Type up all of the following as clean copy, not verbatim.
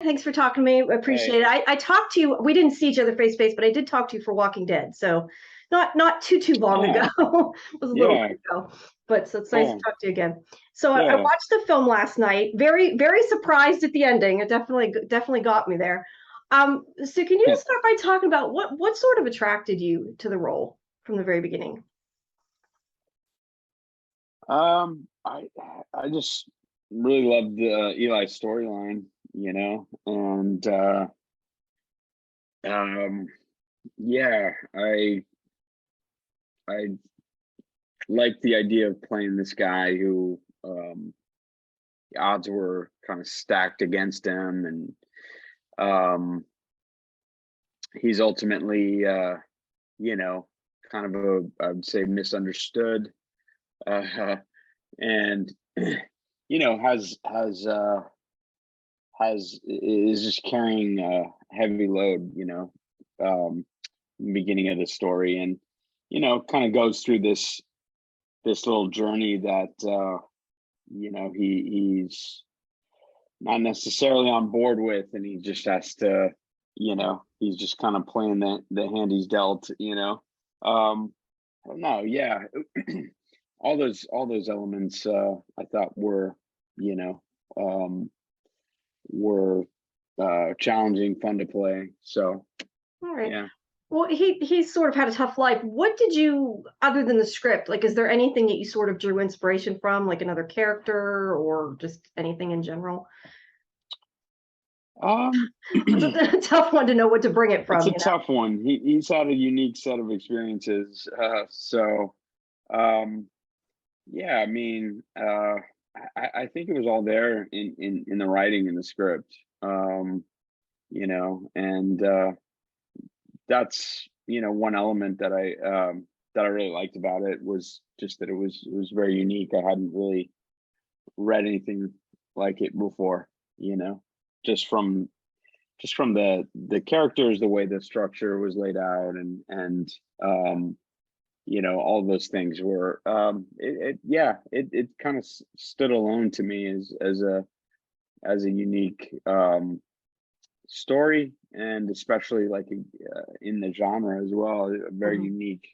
Thanks for talking to me. I appreciate Hey, it. I talked to you. We didn't see each other face to face, but I did talk to you for Walking Dead. So not too long ago. yeah, It was a little yeah, bit ago. But so it's nice to cool. talk to you again. So I Yeah. watched the film last night. Very surprised at the ending. It definitely got me there. So can you just start by talking about what sort of attracted you to the role from the very beginning? I just really loved Eli's storyline, and um, yeah, I liked the idea of playing this guy who the odds were kind of stacked against him, and um, he's ultimately you know, kind of I would say misunderstood, and has is just carrying a heavy load, in the beginning of the story, and kind of goes through this little journey that he's not necessarily on board with, and he just has to, he's just kind of playing the hand he's dealt, I don't know, yeah. All those elements I thought you know um were challenging, fun to play. So All right. yeah. Well, he's sort of had a tough life. What did you, other than the script, like, is there anything that you sort of drew inspiration from, like another character or just anything in general? Um It's a tough one to know what to bring it it's from, a you know? tough one. He's had a unique set of experiences. So um yeah, I mean, I think it was all there in the writing and the script. And that's one element that I really liked about it, was just that it was very unique. I hadn't really read anything like it before, you know, just from the characters, the way the structure was laid out, and um all those things were it kind of stood alone to me as a unique story, and especially like in the genre as well, a very Mhm. unique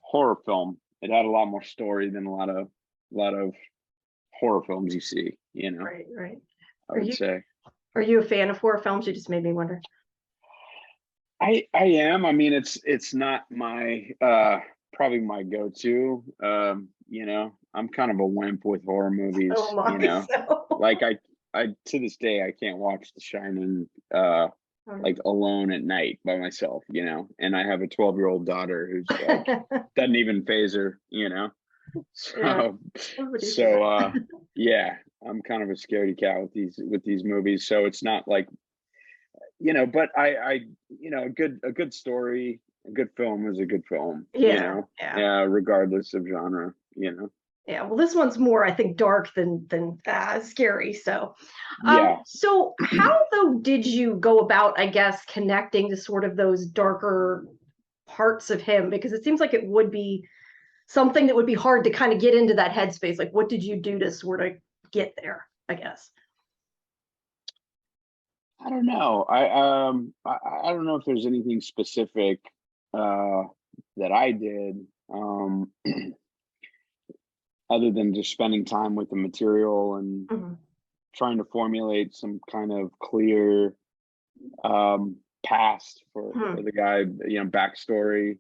horror film. It had a lot more story than a lot of horror films you see, Right, right. I Are would you say. are you a fan of horror films? You just made me wonder. I am. I mean, it's not my probably my go-to. I'm kind of a wimp with horror Oh movies, my, so like I to this day I can't watch The Shining like alone at night by myself, and I have a 12-year-old daughter who's like doesn't even phase her. yeah, So everybody's so different. yeah, I'm kind of a scaredy cat with these movies. So it's not like, but a good story, a good film is a good film, Yeah, yeah. regardless of genre. Yeah, well, this one's more, I think, dark than scary. So, Yeah. so how though did you go about, I guess, connecting to sort of those darker parts of him? Because it seems like it would be something that would be hard to kind of get into that headspace. Like, what did you do to sort of get there? I guess. I don't know. I don't know if there's anything specific uh that I did, other than just spending time with the material and Mhm. trying to formulate some kind of clear past for Hmm. the guy, backstory.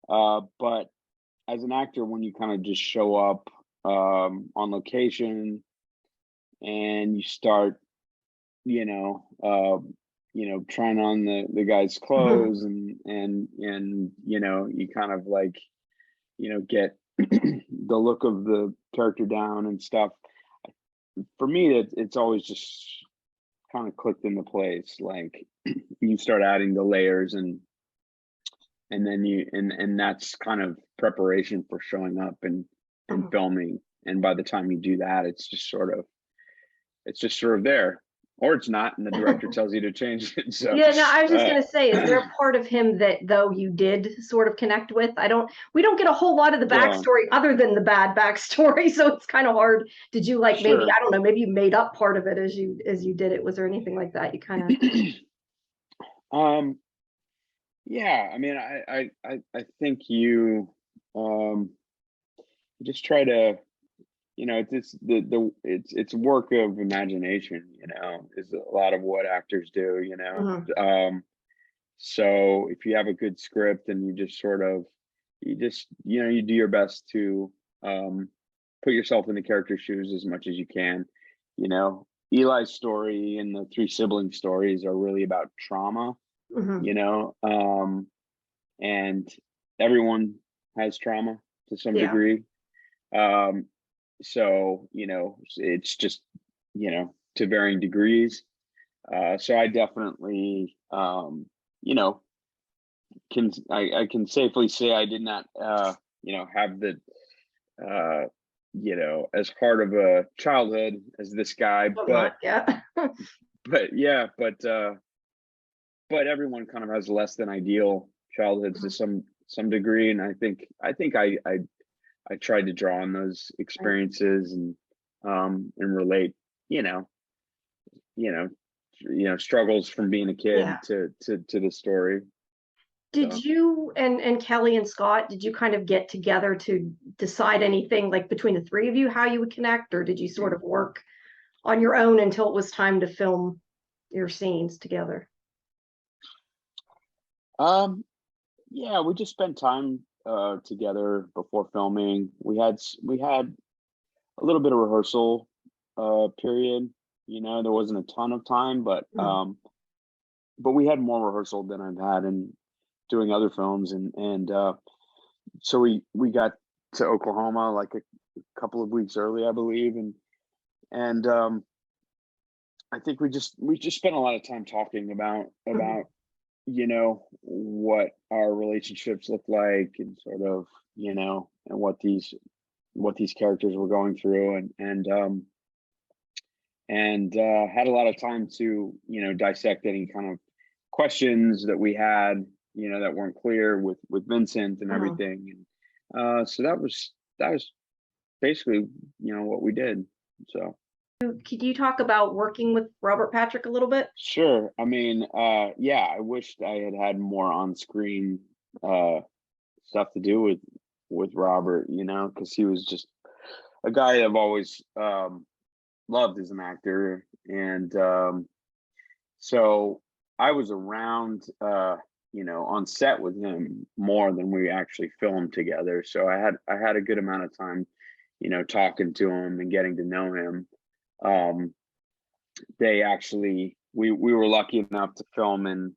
But as an actor, when you kind of just show up on location, and you start, trying on the guy's Mhm. clothes, and you kind of like, get the look of the character down and stuff. For me, it's always just kind of clicked into place. Like, you start adding the layers, and then and that's kind of preparation for showing up and Mhm. filming. And by the time you do that, it's just sort of there. or it's not, and the director tells you to change it. So Yeah, no, I was just uh, gonna say, is there a part of him that though you did sort of connect with? We don't get a whole lot of the yeah, backstory other than the bad backstory, so it's kind of hard. Did you like maybe, sure. I don't know, maybe you made up part of it as you did it? Was there anything like that you kind of um yeah, I mean, I think you um just try to, it's it's work of imagination, is a lot of what actors do, Mhm. so if you have a good script and you just sort of, you do your best to um put yourself in the character's shoes as much as you can. Eli's story and the three sibling stories are really about trauma, Mhm. you know um and everyone has trauma to some Yeah. degree. um so it's just, to varying degrees. So I definitely, you know I can safely say I did not, have the, uh as hard of a childhood as this guy, But not, yeah. yeah, but everyone kind of has less than ideal childhoods to Mhm. some degree, and I tried to draw on those Right. experiences and relate, you know, you know, struggles from being a Yeah. kid to the story. Did So you and Kelly and Scott, did you kind of get together to decide anything like between the three of you how you would connect, or did you sort of work on your own until it was time to film your scenes together? um yeah, we just spent time together before filming. We had a little bit of rehearsal period. There wasn't a ton of time, Mhm. but we had more rehearsal than I've had in doing other films, and so we got to Oklahoma like a couple of weeks early, I believe, and I think we just spent a lot of time talking about Mhm. what our relationships look like, and sort of, and what these characters were going through, and had a lot of time to, dissect any kind of questions that we had, that weren't clear with Vincent and Mhm. everything. And so that was basically, what we did. So Could you talk about working with Robert Patrick a little bit? sure. I mean, yeah, I wished I had more on-screen uh stuff to do with Robert, because he was just a guy I've always loved as an actor. And so I was around, on set with him more than we actually filmed together. So I had a good amount of time, talking to him and getting to know him. Um, they actually we were lucky enough to film in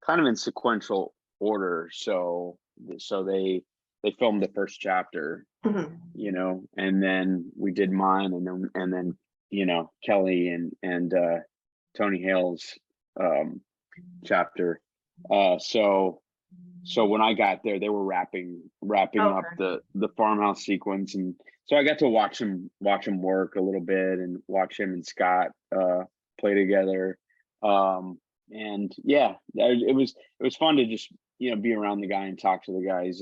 kind of in sequential order. So they filmed the first chapter, Mhm. and then we did mine, and then Kelly and Tony Hale's um chapter. So when I got there, they were wrapping up Okay. the farmhouse sequence, and so I got to watch him work a little bit, and watch him and Scott play together. Um, and yeah, it was fun to just, be around the guy and talk to the guy.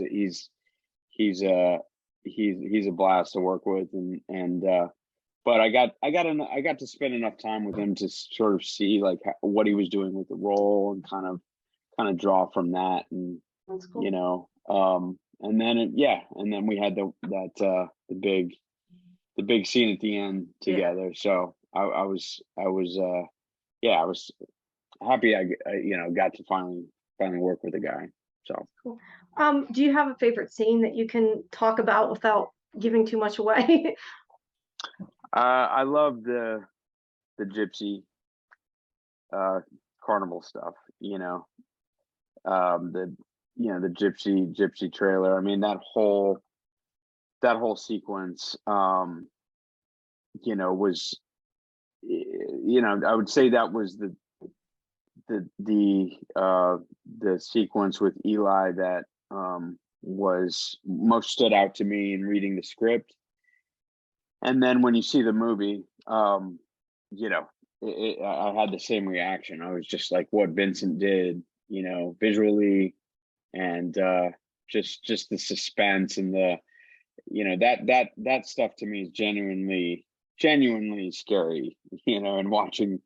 He's uh he's a blast to work with, and but I got to spend enough time with him to sort of see like what he was doing with the role, and kind of draw from that. And That's cool. and then and then we had the big scene at the end Yeah. together. So yeah, I was happy I got to finally work with the guy. So Cool. Do you have a favorite scene that you can talk about without giving too much away? I love the gypsy uh carnival stuff, the the gypsy trailer. I mean, that whole sequence, was, I would say that was the sequence with Eli that was most stood out to me in reading the script. And then when you see the movie, you know I had the same reaction. I was just like what Vincent did, visually, and just the suspense and the, that stuff to me is genuinely scary, and watching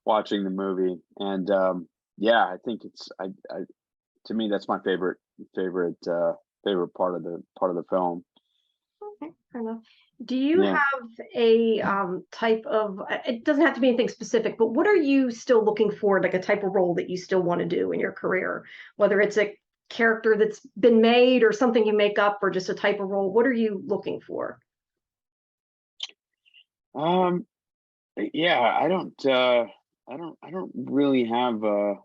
the movie. And yeah, I think I to me that's my favorite part of the film. Okay, fair enough. Do you Yeah. have a type of, it doesn't have to be anything specific, but what are you still looking for, like a type of role that you still want to do in your career? Whether it's a character that's been made or something you make up or just a type of role, what are you looking for? Um, yeah, I don't really have a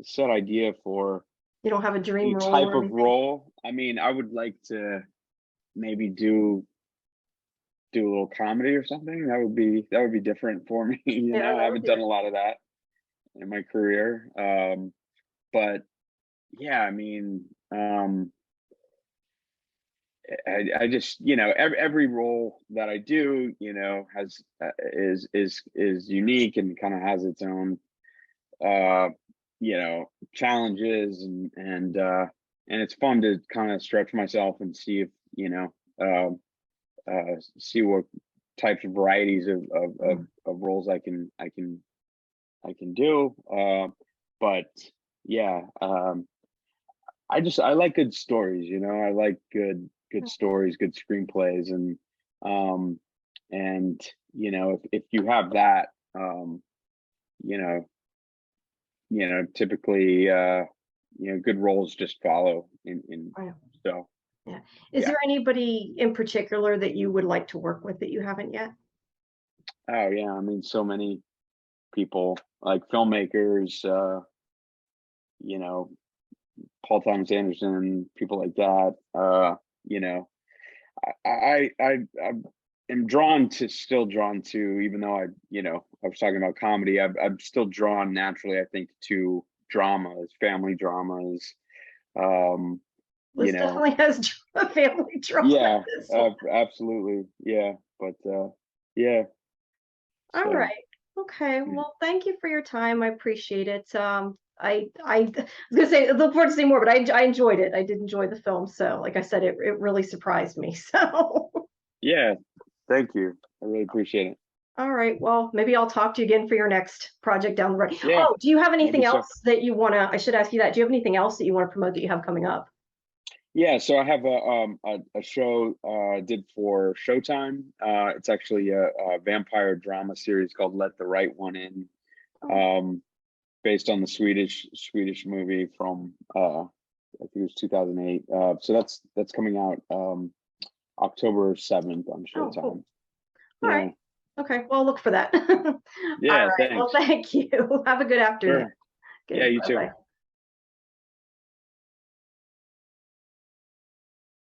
set idea for You don't have a dream any role type or of anything? role. I mean, I would like to maybe do a little comedy or something. That would be different for me. Yeah, I that would haven't be done nice. a lot of that in my career. But yeah, I mean, I just, every role that I do, has is unique and kind of has its own uh challenges, and it's fun to kind of stretch myself and see if, um see what types of varieties Mm. of roles I can do. But yeah, I like good stories, I like good stories, good screenplays, um and if you have that, you know typically, good roles just follow in Right. so Yeah. Is yeah. there anybody in particular that you would like to work with that you haven't yet? Oh yeah, I mean, so many people, like filmmakers, you know Paul Thomas Anderson, people like that. You know, I am still drawn to, even though I was talking about comedy, I'm still drawn naturally, I think, to dramas, family dramas. Um, you This know, definitely has a family drama in yeah, this one. absolutely, yeah, but yeah, All so right. Okay. mm, Well, thank you for your time. I appreciate it. I was gonna say look forward to seeing more, but I enjoyed it. I did enjoy the film. So, like I said, it really surprised me. So, yeah, thank you, I really appreciate it. all right. Well, maybe I'll talk to you again for your next project down the road. Yeah, Oh, do you have maybe anything so. else that you wanna? I should ask you that. Do you have anything else that you want to promote that you have coming up? Yeah, so I have a show I did for Showtime. It's actually a vampire drama series called Let the Right One In, Oh, um, based on the Swedish movie from I think it was 2008. So that's coming out October 7th on oh, Showtime. cool. All right. Yeah, Okay. Well, I'll look for that. All yeah, right. Well, thanks. thank you. Have a good afternoon. Sure. Yeah, Okay. you Bye too. bye.